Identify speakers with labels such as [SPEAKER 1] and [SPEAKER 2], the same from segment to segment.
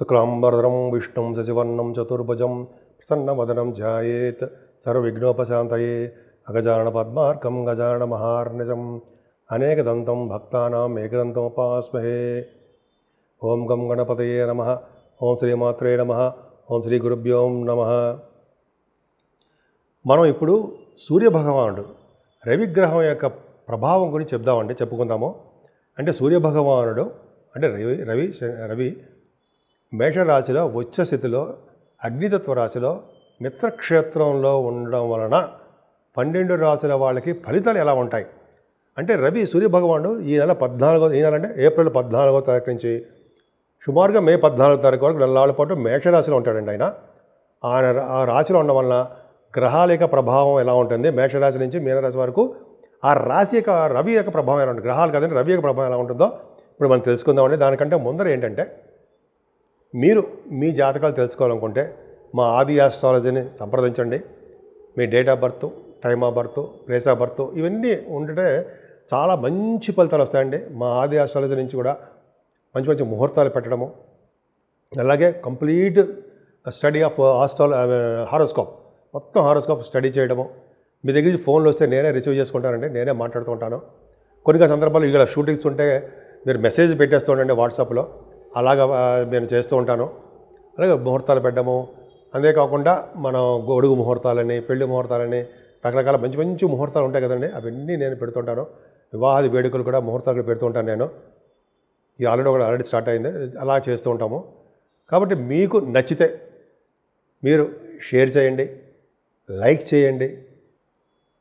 [SPEAKER 1] శుక్లాంబరధరం విష్ణుం శశివర్ణం చతుర్భుజం ప్రసన్నవదనం ధ్యాయేత్ సర్వవిఘ్నోపశాంతయే అగజానన పద్మార్కం గజానన మహార్నిజం అనేకదంతం భక్తానాం ఏకదంతముపాస్మహే. ఓం గం గణపతయే నమః. ఓం శ్రీమాత్రే నమః. ఓం శ్రీ గురుభ్యో నమః. మనం ఇప్పుడు సూర్యభగవానుడు రవిగ్రహం యొక్క ప్రభావం గురించి చెప్పుకుందాము. అంటే సూర్యభగవానుడు అంటే రవి మేషరాశిలో ఉచ్చస్థితిలో అగ్నితత్వ రాశిలో మిత్రక్షేత్రంలో ఉండడం వలన 12 రాశుల వాళ్ళకి ఫలితాలు ఎలా ఉంటాయి అంటే రవి సూర్యభగవానుడు ఈ నెల అంటే ఏప్రిల్ 14వ తారీఖు నుంచి సుమారుగా మే 14వ తారీఖు వరకు నెలల పాటు మేషరాశిలో ఉంటాడండి. ఆ రాశిలో ఉండడం వలన గ్రహాల యొక్క ప్రభావం ఎలా ఉంటుంది, మేషరాశి నుంచి మీనరాశి వరకు ఆ రాశి యొక్క రవి యొక్క ప్రభావం ఎలా ఉంటుంది, గ్రహాలు కదండి రవి యొక్క ప్రభావం ఎలా ఉంటుందో ఇప్పుడు మనం తెలుసుకుందామండి. దానికంటే ముందర ఏంటంటే మీరు మీ జాతకాలు తెలుసుకోవాలనుకుంటే మా ఆది ఆస్ట్రాలజీని సంప్రదించండి. మీ date of birth, time of birth, place of birth ఇవన్నీ ఉంటే చాలా మంచి ఫలితాలు వస్తాయండి. మా ఆది ఆస్ట్రాలజీ నుంచి కూడా మంచి మంచి ముహూర్తాలు పెట్టడము, అలాగే కంప్లీట్ స్టడీ ఆఫ్ హారోస్కోప్ మొత్తం హారోస్కోప్ స్టడీ చేయడము. మీ దగ్గర నుంచి ఫోన్లు వస్తే నేనే రిసీవ్ చేసుకుంటానండి, నేనే మాట్లాడుతూ ఉంటాను. కొన్ని సందర్భాలు ఇలా షూటింగ్స్ ఉంటే మీరు మెసేజ్ పెట్టేస్తూ ఉండండి వాట్సాప్లో, అలాగా నేను చేస్తూ ఉంటాను. అలాగే ముహూర్తాలు పెట్టడము, అంతేకాకుండా మనం గొడుగు ముహూర్తాలని, పెళ్లి ముహూర్తాలని రకరకాల మంచి మంచి ముహూర్తాలు ఉంటాయి కదండి, అవన్నీ నేను పెడుతుంటాను. వివాహాది వేడుకలు కూడా ముహూర్తాలు పెడుతూ ఉంటాను నేను. ఈ ఆల్రెడీ స్టార్ట్ అయింది, అలా చేస్తూ ఉంటాము. కాబట్టి మీకు నచ్చితే మీరు షేర్ చేయండి, లైక్ చేయండి,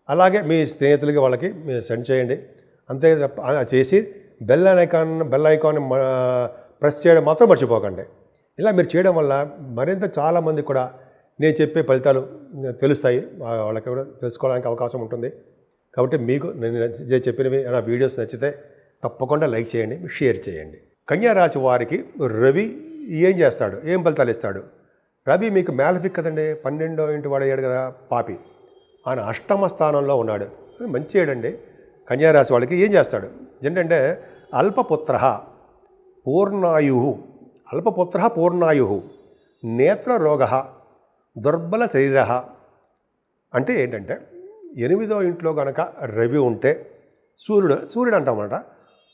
[SPEAKER 1] అలాగే మీ స్నేహితులకి వాళ్ళకి మీరు సెండ్ చేయండి. అంతే తప్ప చేసి బెల్ ఐకాన్ ప్రెస్ చేయడం మాత్రం మర్చిపోకండి. ఇలా మీరు చేయడం వల్ల మరింత చాలామంది కూడా నేను చెప్పే ఫలితాలు తెలుస్తాయి, వాళ్ళకి కూడా తెలుసుకోవడానికి అవకాశం ఉంటుంది. కాబట్టి మీకు నేను చెప్పినవి నా వీడియోస్ నచ్చితే తప్పకుండా లైక్ చేయండి, షేర్ చేయండి. కన్యా రాశి వారికి రవి ఏం చేస్తాడు, ఏం ఫలితాలు ఇస్తాడు? రవి మీకు మ్యాలఫిక్ కదండి, 12వ ఇంటి వాడు అయ్యాడు కదా, పాపి. ఆయన అష్టమ స్థానంలో ఉన్నాడు, మంచి ఏడండి. కన్యారాశి వాళ్ళకి ఏం చేస్తాడు ఏంటంటే అల్పపుత్ర పూర్ణాయు నేత్రరోగ దుర్బల శరీర. అంటే ఏంటంటే 8వ ఇంట్లో కనుక రవి ఉంటే సూర్యుడు అంటామన్నమాట,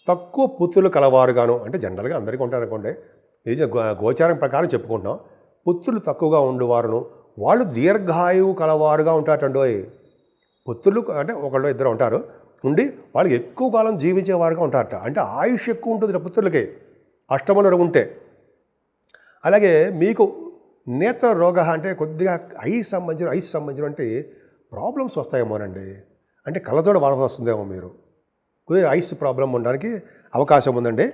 [SPEAKER 1] తక్కువ పుత్రులు కలవారుగాను, అంటే జనరల్గా అందరికీ ఉంటారనుకోండి, ఇది గోచారం ప్రకారం చెప్పుకుంటున్నాం. పుత్రులు తక్కువగా ఉండేవారును, వాళ్ళు దీర్ఘాయువు కలవారుగా ఉంటారటండోయ్. పుత్రులు అంటే ఒకళ్ళు ఇద్దరు ఉంటారు, ఉండి వాళ్ళకి ఎక్కువ కాలం జీవించేవారుగా ఉంటారట. అంటే ఆయుష్ ఎక్కువ ఉంటుంది పుత్రులకి అష్టమంలో ఉంటే. అలాగే మీకు నేత్ర రోగ అంటే కొద్దిగా ఐస్ సంబంధించిన అంటే ప్రాబ్లమ్స్ వస్తాయేమోనండి, అంటే కళ్ళజోడ వాడవలసి వస్తుందేమో, మీరు కొద్దిగా ఐస్ ప్రాబ్లం ఉండడానికి అవకాశం ఉందండి.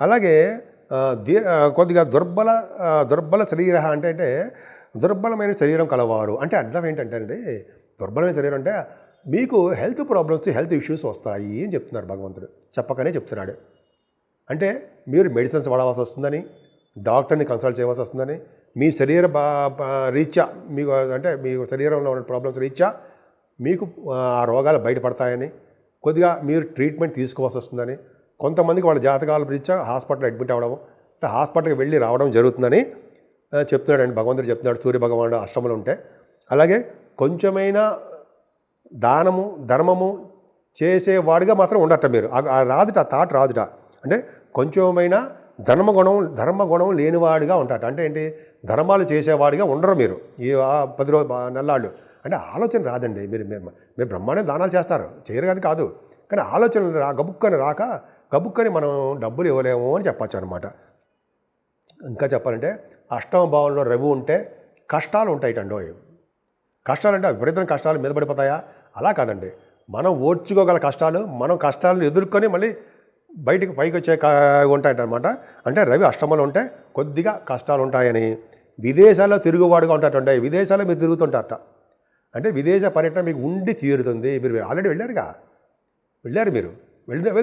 [SPEAKER 1] అలాగే కొద్దిగా దుర్బల శరీర అంటే దుర్బలమైన శరీరం కలవారు. అంటే అర్థం ఏంటంటే అండి, దుర్బలమైన శరీరం అంటే మీకు హెల్త్ ప్రాబ్లమ్స్, హెల్త్ ఇష్యూస్ వస్తాయి అని చెప్తున్నారు భగవంతుడు, చెప్పకనే చెప్తున్నాడు. అంటే మీరు మెడిసిన్స్ వాడవలసి వస్తుందని, డాక్టర్ని కన్సల్ట్ చేయవలసి వస్తుందని, మీ శరీర రీత్యా మీకు అంటే మీ శరీరంలో ఉన్న ప్రాబ్లమ్స్ రీత్యా మీకు ఆ రోగాలు బయటపడతాయని, కొద్దిగా మీరు ట్రీట్మెంట్ తీసుకోవాల్సి వస్తుందని, కొంతమందికి వాళ్ళ జాతకాల రీత్యా హాస్పిటల్ అడ్మిట్ అవ్వడం, హాస్పిటల్కి వెళ్ళి రావడం జరుగుతుందని చెప్తున్నాడండి భగవంతుడు చెప్తున్నాడు. సూర్యభగవానుడు అష్టమంలో ఉంటే. అలాగే కొంచెమైనా దానము ధర్మము చేసేవాడిగా మాత్రం ఉండట మీరు, రాదుట థాట్ రాదుట. అంటే కొంచెమైనా ధర్మగుణం లేనివాడిగా ఉంటారట. అంటే ఏంటి, ధర్మాలు చేసేవాడిగా ఉండరు మీరు ఈ 10 రోజులు నెల్లాళ్ళు. అంటే ఆలోచన రాదండి. మీరు బ్రహ్మాండం దానాలు చేస్తారు, చేయరు కానీ కాదు, కానీ ఆలోచనలు గబుక్కని మనం డబ్బులు ఇవ్వలేము అని చెప్పచ్చు అనమాట. ఇంకా చెప్పాలంటే అష్టమ భావంలో రవి ఉంటే కష్టాలు ఉంటాయిటండో. కష్టాలు అంటే విపరీతమైన కష్టాలు మీద పడిపోతాయా? అలా కాదండి, మనం ఓర్చుకోగల కష్టాలు, మనం కష్టాలను ఎదుర్కొని మళ్ళీ పైకి వచ్చే ఉంటాయన్నమాట. అంటే రవి అష్టమంలో ఉంటే కొద్దిగా కష్టాలు ఉంటాయని, విదేశాల్లో తిరుగువాడుగా ఉంటారంటే, విదేశాల్లో మీరు తిరుగుతుంటారట. అంటే విదేశ పర్యటన మీకు ఉండి తీరుతుంది. మీరు ఆల్రెడీ వెళ్ళారు,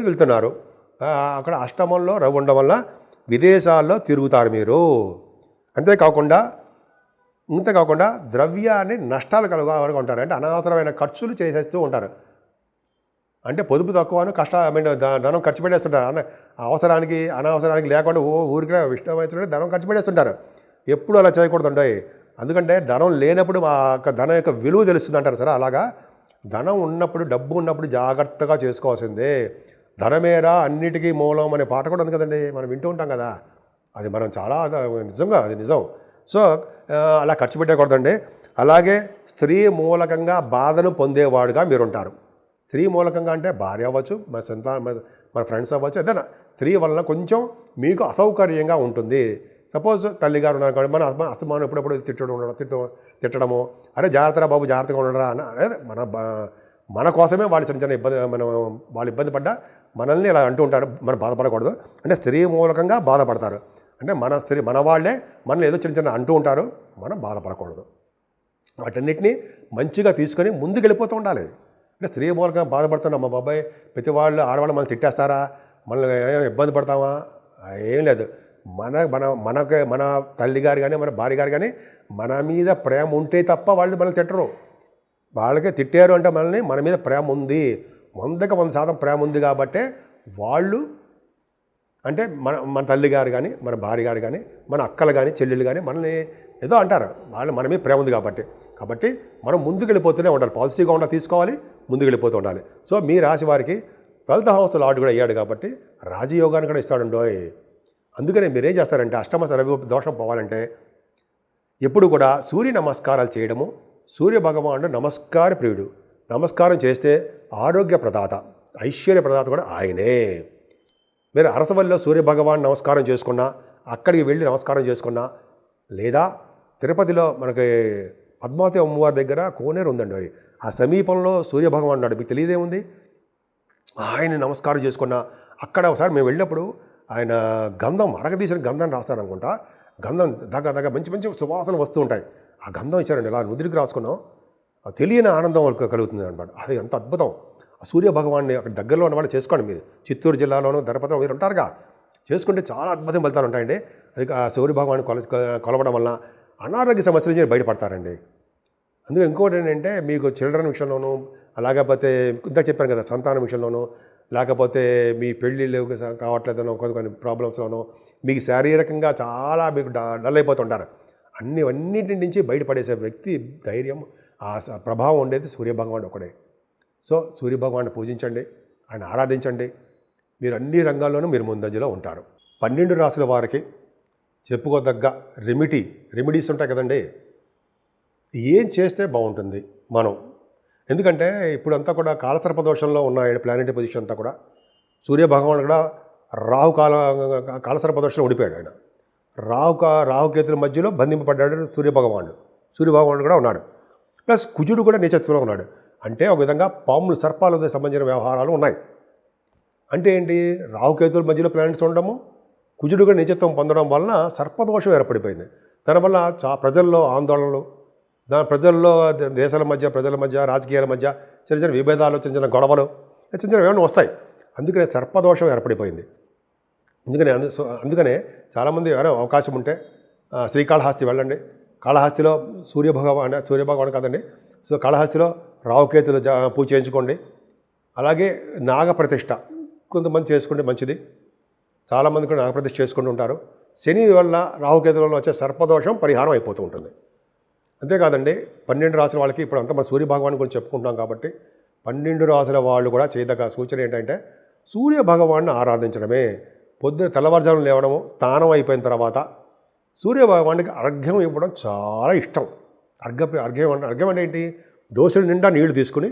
[SPEAKER 1] వెళ్తున్నారు. అక్కడ అష్టమంలో రవి ఉండడం వల్ల విదేశాల్లో తిరుగుతారు మీరు. అంతేకాకుండా ద్రవ్యాన్ని నష్టాలు కలుగుగా ఉంటారు. అంటే అనవసరమైన ఖర్చులు చేసేస్తూ ఉంటారు. అంటే పొదుపు తక్కువను ధనం ఖర్చు పెట్టేస్తుంటారు. అవసరానికి అనవసరానికి లేకుండా ఊరికి ఇష్టం వచ్చినట్టు ధనం ఖర్చు పెట్టేస్తుంటారు. ఎప్పుడు అలా చేయకూడదు. ఎందుకంటే ధనం లేనప్పుడు మా ధనం యొక్క విలువ తెలుస్తుంది అంటారు సరే. అలాగా ధనం ఉన్నప్పుడు, డబ్బు ఉన్నప్పుడు జాగ్రత్తగా చేసుకోవాల్సిందే. ధనమేరా అన్నిటికీ మూలం అనే పాట కూడా ఉంది కదండి, మనం వింటూ ఉంటాం కదా. అది మనం చాలా నిజంగా అది నిజం. సో అలా ఖర్చు పెట్టకూడదండి. అలాగే స్త్రీ మూలకంగా బాధను పొందేవాడుగా మీరుంటారు. స్త్రీ మూలకంగా అంటే భార్య అవ్వచ్చు, మన ఫ్రెండ్స్ అవ్వచ్చు, ఏదైనా స్త్రీ వలన కొంచెం మీకు అసౌకర్యంగా ఉంటుంది. సపోజ్ తల్లిగారు ఉన్నారు కాబట్టి మన అసమానం ఎప్పుడప్పుడు తిట్టడము, అరే జాగ్రత్తగా బాబు జాగ్రత్తగా ఉండరా అనేది మన కోసమే వాళ్ళు చిన్న ఇబ్బంది, వాళ్ళు ఇబ్బంది పడ్డా మనల్ని ఇలా అంటూ ఉంటారు. మనం బాధపడకూడదు. అంటే స్త్రీ మూలకంగా బాధపడతారు. అంటే మన వాళ్ళే మనల్ని ఏదో చిన్న అంటూ ఉంటారు, మనం బాధపడకూడదు. వాటన్నిటినీ మంచిగా తీసుకొని ముందుకు వెళ్ళిపోతూ ఉండాలి. అంటే స్త్రీ మూలకంగా బాధపడుతున్నా మా బాబాయ్ ప్రతి వాళ్ళు ఆడవాళ్ళు మనల్ని తిట్టేస్తారా, మనల్ని ఏమైనా ఇబ్బంది పడతామా, ఏం లేదు. మన తల్లి గారు కానీ మన భార్య గారు కానీ మన మీద ప్రేమ ఉంటే తప్ప వాళ్ళు మనల్ని తిట్టరు. వాళ్ళకే తిట్టారు అంటే మనల్ని మన మీద ప్రేమ ఉంది, 100% ప్రేమ ఉంది కాబట్టి వాళ్ళు అంటే మన తల్లి గారు కానీ మన భార్య గారు కానీ మన అక్కలు కానీ చెల్లెళ్ళు కానీ మనల్ని ఏదో అంటారు. వాళ్ళు మన మీద ప్రేమ ఉంది కాబట్టి మనం ముందుకు వెళ్ళిపోతూనే ఉండాలి. పాజిటివ్గా ఉండాలి, తీసుకోవాలి, ముందుకు వెళ్ళిపోతూ ఉండాలి. సో మీ రాశి వారికి 12th హౌస్ లార్డ్ కూడా అయ్యాడు కాబట్టి రాజయోగాన్ని కూడా ఇస్తాడండోయ్. అందుకనే మీరేం చేస్తారంటే అష్టమ రవి దోషం పోవాలంటే ఎప్పుడు కూడా సూర్య నమస్కారాలు చేయడము. సూర్య భగవానుడు నమస్కార ప్రియుడు. నమస్కారం చేస్తే ఆరోగ్య ప్రదాత, ఐశ్వర్య ప్రదాత కూడా ఆయనే. మీరు అరసవల్లిలో సూర్య భగవాన్ నమస్కారం చేసుకున్నా, అక్కడికి వెళ్ళి నమస్కారం చేసుకున్నా, లేదా తిరుపతిలో మనకి పద్మావతి అమ్మవారి దగ్గర కోనేరు ఉందండి, ఆ సమీపంలో సూర్య భగవాన్ ఉన్నాడు. మీకు తెలియదేముంది, ఆయన నమస్కారం చేసుకున్నా. అక్కడ ఒకసారి మేము వెళ్ళినప్పుడు ఆయన గంధం అరగదీసిన గంధం రాస్తారనుకుంటా. గంధం దగ్గర మంచి సువాసన వస్తూ ఉంటాయి. ఆ గంధం ఇచ్చారండి, ఇలా నుదిరికి రాసుకున్నాం. తెలియని ఆనందం కలుగుతుంది అనమాట. అది ఎంత అద్భుతం. ఆ సూర్య భగవాన్ని అక్కడ దగ్గరలో ఉన్న వాళ్ళు చేసుకోండి. మీరు చిత్తూరు జిల్లాలోనూ ధర్మపత్రం మీరు ఉంటారుగా, చేసుకుంటే చాలా అద్భుతం ఫలితాలు ఉంటాయండి. అది ఆ సూర్య భగవాన్ని కొలవడం వల్ల అనారోగ్య సమస్యల నుంచి బయటపడతారండి. అందుకే ఇంకోటి ఏంటంటే మీకు చిల్డ్రన్ విషయంలోనూ, అలాగపోతే ఇంత చెప్పాను కదా సంతానం విషయంలోనూ, లేకపోతే మీ పెళ్ళిళ్ళు కావట్లేదనో కొన్ని ప్రాబ్లమ్స్లోనూ మీకు శారీరకంగా చాలా మీకు డల్ అయిపోతుంటారు. అన్నిటి నుంచి బయటపడేసే వ్యక్తి ధైర్యం, ఆ ప్రభావం ఉండేది సూర్యభగవానుడు ఒకడే. సో సూర్యభగవాన్ని పూజించండి, ఆయన ఆరాధించండి. మీరు అన్ని రంగాల్లోనూ మీరు ముందంజలో ఉంటారు. 12 రాశుల వారికి చెప్పుకోదగ్గ రెమెడీస్ ఉంటాయి కదండి. ఏం చేస్తే బాగుంటుంది మనం, ఎందుకంటే ఇప్పుడు అంతా కూడా కాలసర్ప దోషంలో ఉన్నాయి ప్లానెటరీ పొజిషన్ అంతా కూడా. సూర్యభగవానుడు కూడా కాలసర్ప దోషంలో ఉండిపోయాడు. ఆయన రాహుకేతుల మధ్యలో బంధింపబడ్డాడు సూర్యభగవానుడు కూడా ఉన్నాడు. ప్లస్ కుజుడు కూడా నీచత్వంలో ఉన్నాడు. అంటే ఒక విధంగా పాములు సర్పాలకు సంబంధించిన వ్యవహారాలు ఉన్నాయి. అంటే ఏంటి, రాహుకేతుల మధ్యలో ప్లానెట్స్ ఉండడము, కుజుడు కూడా నీచత్వం పొందడం వలన సర్పదోషం ఏర్పడిపోయింది. దానివల్ల ప్రజల్లో ఆందోళనలు, ప్రజల్లో ప్రజల మధ్య రాజకీయాల మధ్య చిన్న విభేదాలు, చిన్న గొడవలు, చిన్న ఏమైనా వస్తాయి. అందుకనే సర్పదోషం ఏర్పడిపోయింది. అందుకనే చాలామంది ఎవరైనా అవకాశం ఉంటే శ్రీకాళహస్తి వెళ్ళండి. కాళహస్తిలో సూర్యభగవాన్ కాదండి, సో కాళహస్తిలో రాహుకేతులు పూజ చేయించుకోండి. అలాగే నాగప్రతిష్ఠ కొంతమంది చేసుకుంటే మంచిది. చాలామంది కూడా నాగప్రతిష్ఠ చేసుకుంటూ ఉంటారు. శని వల్ల రాహుకేతుల వల్ల వచ్చే సర్పదోషం పరిహారం అయిపోతూ ఉంటుంది. అంతేకాదండి 12 రాసుల వాళ్ళకి ఇప్పుడు అంతా మన సూర్యభగవాన్ గురించి చెప్పుకుంటున్నాం కాబట్టి 12 రాసుల వాళ్ళు కూడా చేయదగ్గ సూచన ఏంటంటే సూర్యభగవాన్ని ఆరాధించడమే. పొద్దున తెల్లవారుజామున లేవడము, స్నానం అయిపోయిన తర్వాత సూర్యభగవానికి అర్ఘ్యం ఇవ్వడం చాలా ఇష్టం. అర్ఘ్యం అంటే ఏంటి, దోశల నిండా నీళ్లు తీసుకుని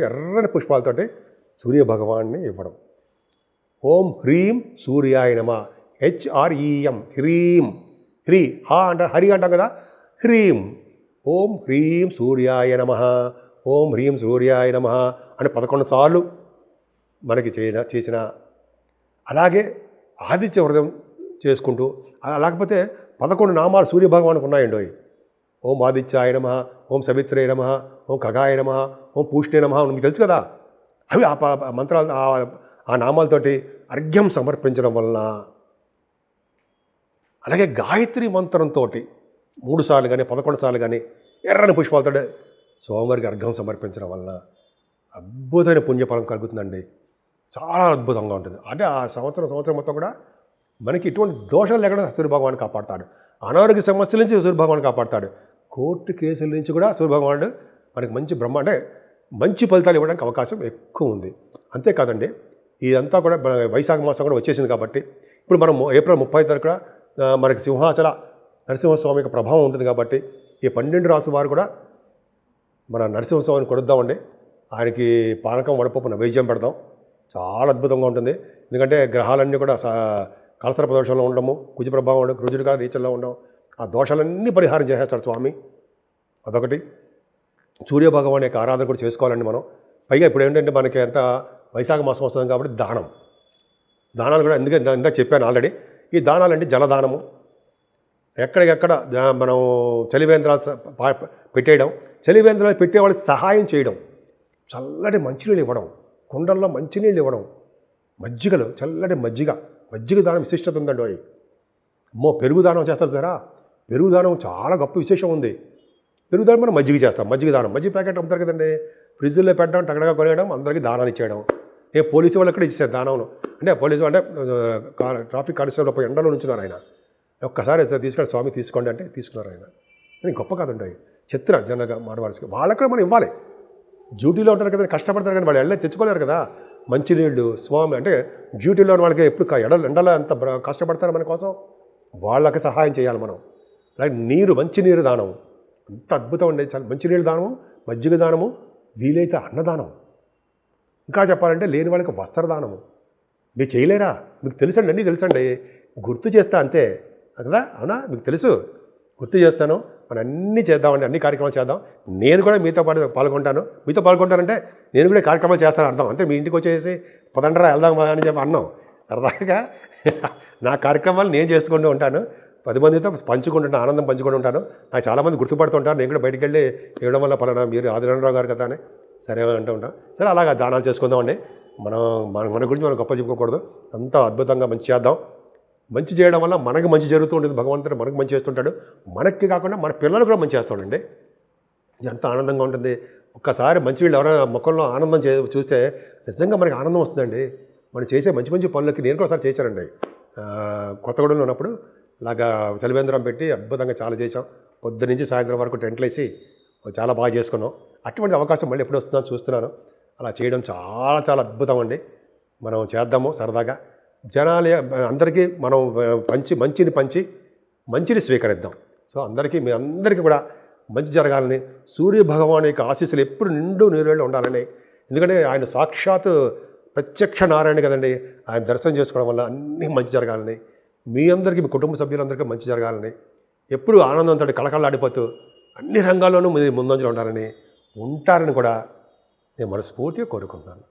[SPEAKER 1] ఎర్రని పుష్పాలతోటి సూర్యభగవాన్ని ఇవ్వడం. ఓం హ్రీం సూర్యాయ నమః, HREM, హ్రీ హా అంటే హరి అంటాం కదా, హ్రీం. ఓం హ్రీం సూర్యాయ నమః, ఓం హ్రీం సూర్యాయ నమః అని 11 సార్లు మనకి చేసిన. అలాగే ఆదిత్య వ్రతం చేసుకుంటూ, లేకపోతే 11 నామాలు సూర్యభగవానికి ఉన్నాయండి. ఓం ఆదిత్యాయ నమః, ఓం సవిత్రే నమః, ఓం ఖగాయ నమః, ఓం పూష్టే నమః, మీకు తెలుసు కదా. అవి ఆ మంత్రాలు, ఆ నామాలతోటి అర్ఘ్యం సమర్పించడం వలన, అలాగే గాయత్రి మంత్రంతో 3 సార్లు కానీ 11 సార్లు కానీ ఎర్రని పుష్పాలతో స్వామివారికి అర్ఘ్యం సమర్పించడం వలన అద్భుతమైన పుణ్యఫలం కలుగుతుందండి. చాలా అద్భుతంగా ఉంటుంది. అంటే ఆ సంవత్సరం మొత్తం కూడా మనకి ఇటువంటి దోషాలు లేకుండా సూర్యభగవానుడు కాపాడతాడు. అనారోగ్య సమస్యల నుంచి సూర్యభగవానుడు కాపాడతాడు. కోర్టు కేసుల నుంచి కూడా సూర్యభగవానుడు మనకి అంటే మంచి ఫలితాలు ఇవ్వడానికి అవకాశం ఎక్కువ ఉంది. అంతేకాదండి, ఇదంతా కూడా వైశాఖ మాసం కూడా వచ్చేసింది కాబట్టి ఇప్పుడు మనం ఏప్రిల్ 30 తారీఖున మనకి సింహాచల నరసింహస్వామి యొక్క ప్రభావం ఉంటుంది కాబట్టి ఈ 12 రాసుల వారు కూడా మన నరసింహస్వామిని కొడుద్దామండి. ఆయనకి పానకం వడపప్పు నైవేద్యం పెడదాం. చాలా అద్భుతంగా ఉంటుంది. ఎందుకంటే గ్రహాలన్నీ కూడా కలసరప దోషంలో ఉండడము, కుజ ప్రభావం ఉండడం, కుజుడిగా నీచల్లో ఉండడం, ఆ దోషాలన్నీ పరిహారం చేసేస్తాడు స్వామి. అదొకటి. సూర్యభగవాన్ యొక్క ఆరాధన కూడా చేసుకోవాలండి మనం. పైగా ఇప్పుడు ఏంటంటే మనకి ఎంత వైశాఖ మాసం వస్తుంది కాబట్టి దానాలు కూడా ఇందాక చెప్పాను ఆల్రెడీ. ఈ దానాలంటే జలదానము, ఎక్కడికెక్కడ మనం చలివేంద్రాలు పెట్టేయడం, చలివేంద్రాలు పెట్టేవాళ్ళకి సహాయం చేయడం, చల్లటి మంచినీళ్ళు ఇవ్వడం, కుండల్లో మంచినీళ్ళు ఇవ్వడం, మజ్జిగలు చల్లటి మజ్జిగ దానం విశిష్టత ఉందండి. అమ్మో, పెరుగు దానం చేస్తారు సరా. పెరుగు దానం చాలా గొప్ప విశేషం ఉంది. పెరుగు దానం మనం మజ్జిగ చేస్తాం. మజ్జిగ దానం, మజ్జిగ ప్యాకెట్ అమ్ముతారు కదండి, ఫ్రిడ్జ్లో పెట్టడం, టగడగా కొనేయడం, అందరికీ దానాలు ఇచ్చేయడం. నేను పోలీసు వాళ్ళు కూడా ఇచ్చాను దానంలో. అంటే పోలీసు అంటే ట్రాఫిక్ కానిస్టేబుల్ పోయి ఎండలో నుంచున్నారు ఆయన. ఒక్కసారి తీసుకొని స్వామి తీసుకోండి అంటే తీసుకున్నారు ఆయన. నేను గొప్ప కాదండి, చెప్తున్నా జనగా మాడవాళ్ళకి. వాళ్ళకి కూడా మనం ఇవ్వాలి. డ్యూటీలో ఉంటారు కదా, కష్టపడతారు కానీ వాళ్ళు తెచ్చుకోలేరు కదా మంచినీళ్ళు. స్వామి అంటే డ్యూటీలో ఉన్న వాళ్ళకి ఎప్పుడు ఎండలో ఎంత కష్టపడతారు మన కోసం, వాళ్ళకి సహాయం చేయాలి మనం. అలాగే మంచినీరు దానం అంత అద్భుతం అండి. చాలా మంచినీళ్ళు దానము, మజ్జిగ దానము, వీలైతే అన్నదానం, ఇంకా చెప్పాలంటే లేని వాళ్ళకి వస్త్రదానము. మీరు చేయలేరా? మీకు తెలుసండి, అన్నీ తెలుసండి, గుర్తు చేస్తా అంతే కదా. అవునా? మీకు తెలుసు, గుర్తు చేస్తాను. మనం అన్నీ చేద్దామండి, అన్ని కార్యక్రమాలు చేద్దాం. నేను కూడా మీతో పాల్గొంటాను. మీతో పాల్గొంటానంటే నేను కూడా కార్యక్రమాలు చేస్తాను అర్థం. అంతే మీ ఇంటికి వచ్చేసి పదండరా వెళ్దాం అని చెప్పి అన్నాం. సరదాగా నా కార్యక్రమాలు నేను చేసుకుంటూ ఉంటాను, 10 మందితో ఆనందం పంచుకుంటూ ఉంటాను. నాకు చాలామంది గుర్తుపడుతుంటారు. నేను కూడా బయటికి వెళ్ళి ఇవ్వడం వల్ల పలానా మీరు ఆదినారాయణరావు గారు కదా అని సరే అంటూ ఉంటాం. సరే అలాగా దానాలు చేసుకుందామండి. మన గురించి మనం గొప్ప చెప్పుకోకూడదు. అంత అద్భుతంగా మంచి చేద్దాం. మంచి చేయడం వల్ల మనకు మంచి జరుగుతూ ఉంటుంది. భగవంతుడు మనకు మంచి చేస్తుంటాడు. మనకి కాకుండా మన పిల్లలు కూడా మంచి చేస్తాడండి. ఎంత ఆనందంగా ఉంటుంది. ఒక్కసారి మంచి వీళ్ళు ఎవరైనా ముఖంలో ఆనందం చూస్తే నిజంగా మనకి ఆనందం వస్తుందండి. మనం చేసే మంచి పనులకి నేను కూడా ఒకసారి చేశానండి. కొత్తగూడెంలో ఉన్నప్పుడు ఇలాగా చలివేంద్రం పెట్టి అద్భుతంగా చాలా చేసాం. పొద్దునుంచి సాయంత్రం వరకు టెంట్లు వేసి చాలా బాగా చేసుకున్నాం. అటువంటి అవకాశం మళ్ళీ ఎప్పుడు వస్తుందో చూస్తున్నాను. అలా చేయడం చాలా చాలా అద్భుతం అండి. మనం చేద్దాము సరదాగా. జనాలు అందరికీ మనం మంచిని స్వీకరిద్దాం. సో మీ అందరికీ కూడా మంచి జరగాలని, సూర్య భగవాన్ యొక్క ఆశీస్సులు ఎప్పుడు నిండు నీరేళ్ళు ఉండాలని. ఎందుకంటే ఆయన సాక్షాత్ ప్రత్యక్ష నారాయణ కదండి. ఆయన దర్శనం చేసుకోవడం వల్ల అన్నీ మంచి జరగాలని, మీ అందరికీ, మీ కుటుంబ సభ్యులందరికీ మంచి జరగాలని, ఎప్పుడు ఆనందంతో కళకళలాడిపోతూ అన్ని రంగాల్లోనూ మీరు ముందంజలో ఉంటారని కూడా నేను మనస్ఫూర్తిగా కోరుకుంటున్నాను.